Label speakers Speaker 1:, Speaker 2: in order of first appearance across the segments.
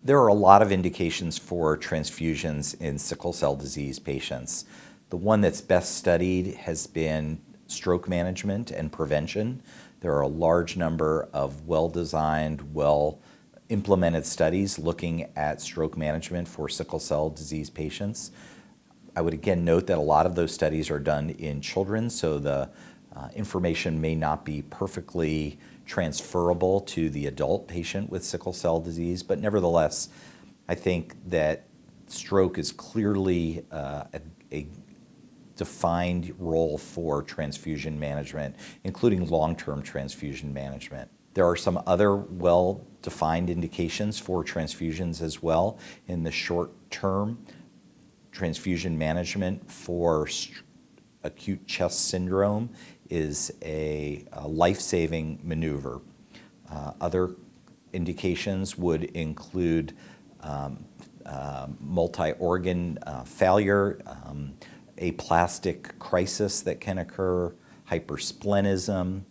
Speaker 1: There are a lot of indications for transfusions in sickle cell disease patients. The one that's best studied has been stroke management and prevention. There are a large number of well-designed, well-implemented studies looking at stroke management for sickle cell disease patients. I would again note that a lot of those studies are done in children, so the information may not be perfectly transferable to the adult patient with sickle cell disease, but nevertheless, I think that stroke is clearly a defined role for transfusion management, including long-term transfusion management. There are some other well-defined indications for transfusions as well. In the short term, transfusion management for acute chest syndrome is a life-saving maneuver. Other indications would include multi-organ failure, aplastic crisis that can occur, hypersplenism,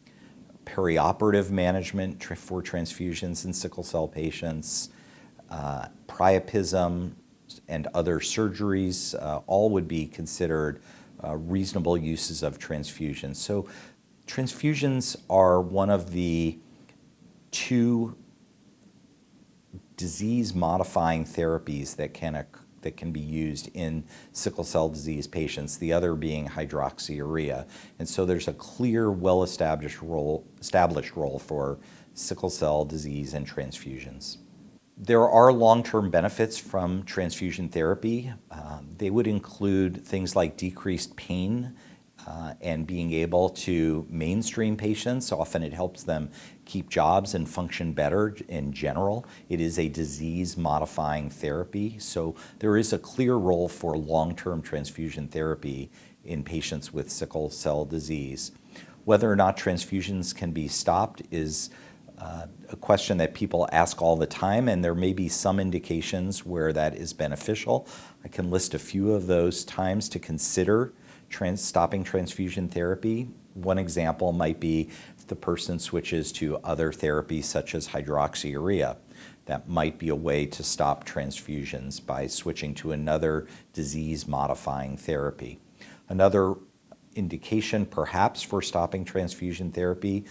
Speaker 1: perioperative management for transfusions in sickle cell patients, priapism, and other surgeries, all would be considered reasonable uses of transfusions. So transfusions are one of the two disease-modifying therapies that can be used in sickle cell disease patients, the other being hydroxyurea. And so there's a clear, well-established role for sickle cell disease and transfusions. There are long-term benefits from transfusion therapy. They would include things like decreased pain and being able to mainstream patients. Often it helps them keep jobs and function better in general. It is a disease-modifying therapy, so there is a clear role for long-term transfusion therapy in patients with sickle cell disease. Whether or not transfusions can be stopped is a question that people ask all the time, and there may be some indications where that is beneficial. I can list a few of those times to consider stopping transfusion therapy. One example might be if the person switches to other therapies such as hydroxyurea. That might be a way to stop transfusions by switching to another disease-modifying therapy. Another indication perhaps for stopping transfusion therapy,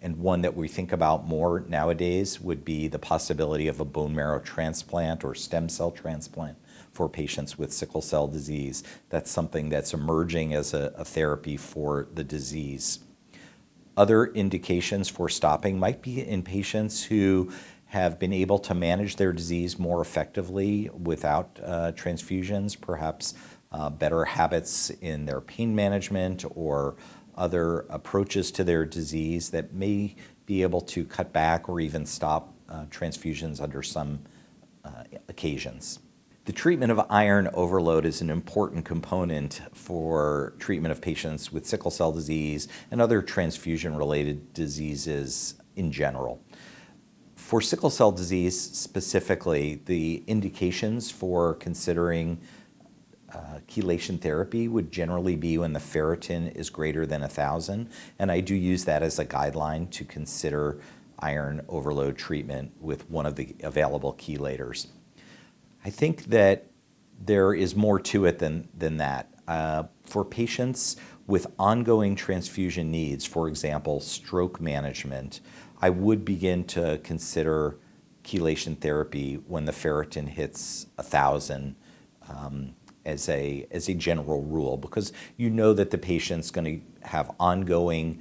Speaker 1: and one that we think about more nowadays, would be the possibility of a bone marrow transplant or stem cell transplant for patients with sickle cell disease. That's something that's emerging as a therapy for the disease. Other indications for stopping might be in patients who have been able to manage their disease more effectively without transfusions, perhaps better habits in their pain management or other approaches to their disease that may be able to cut back or even stop transfusions under some occasions. The treatment of iron overload is an important component for treatment of patients with sickle cell disease and other transfusion-related diseases in general. For sickle cell disease specifically, the indications for considering chelation therapy would generally be when the ferritin is greater than 1,000, and I do use that as a guideline to consider iron overload treatment with one of the available chelators. I think that there is more to it than that. For patients with ongoing transfusion needs, for example, stroke management, I would begin to consider chelation therapy when the ferritin hits 1,000 as a general rule, because you know that the patient's going to have ongoing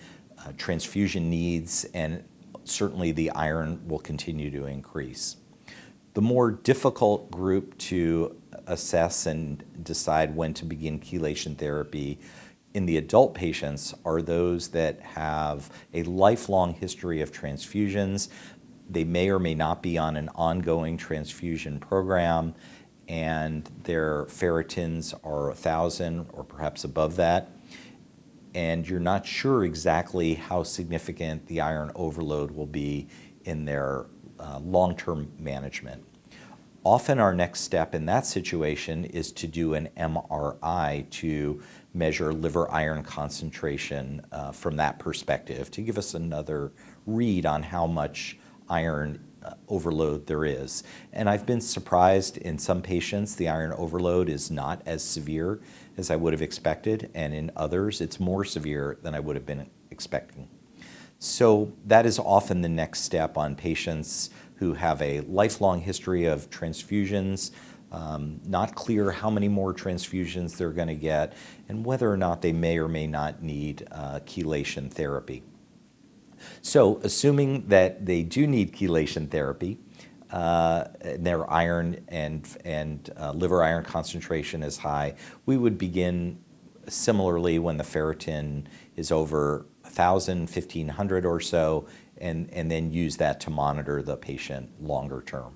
Speaker 1: transfusion needs, and certainly the iron will continue to increase. The more difficult group to assess and decide when to begin chelation therapy in the adult patients are those that have a lifelong history of transfusions. They may or may not be on an ongoing transfusion program, and their ferritins are 1,000 or perhaps above that, and you're not sure exactly how significant the iron overload will be in their long-term management. Often our next step in that situation is to do an MRI to measure liver iron concentration from that perspective, to give us another read on how much iron overload there is. And I've been surprised in some patients the iron overload is not as severe as I would have expected, and in others it's more severe than I would have been expecting. So that is often the next step on patients who have a lifelong history of transfusions, not clear how many more transfusions they're going to get, and whether or not they may or may not need chelation therapy. So assuming that they do need chelation therapy, their iron and liver iron concentration is high, we would begin similarly when the ferritin is over 1,000, 1,500 or so, and then use that to monitor the patient longer term.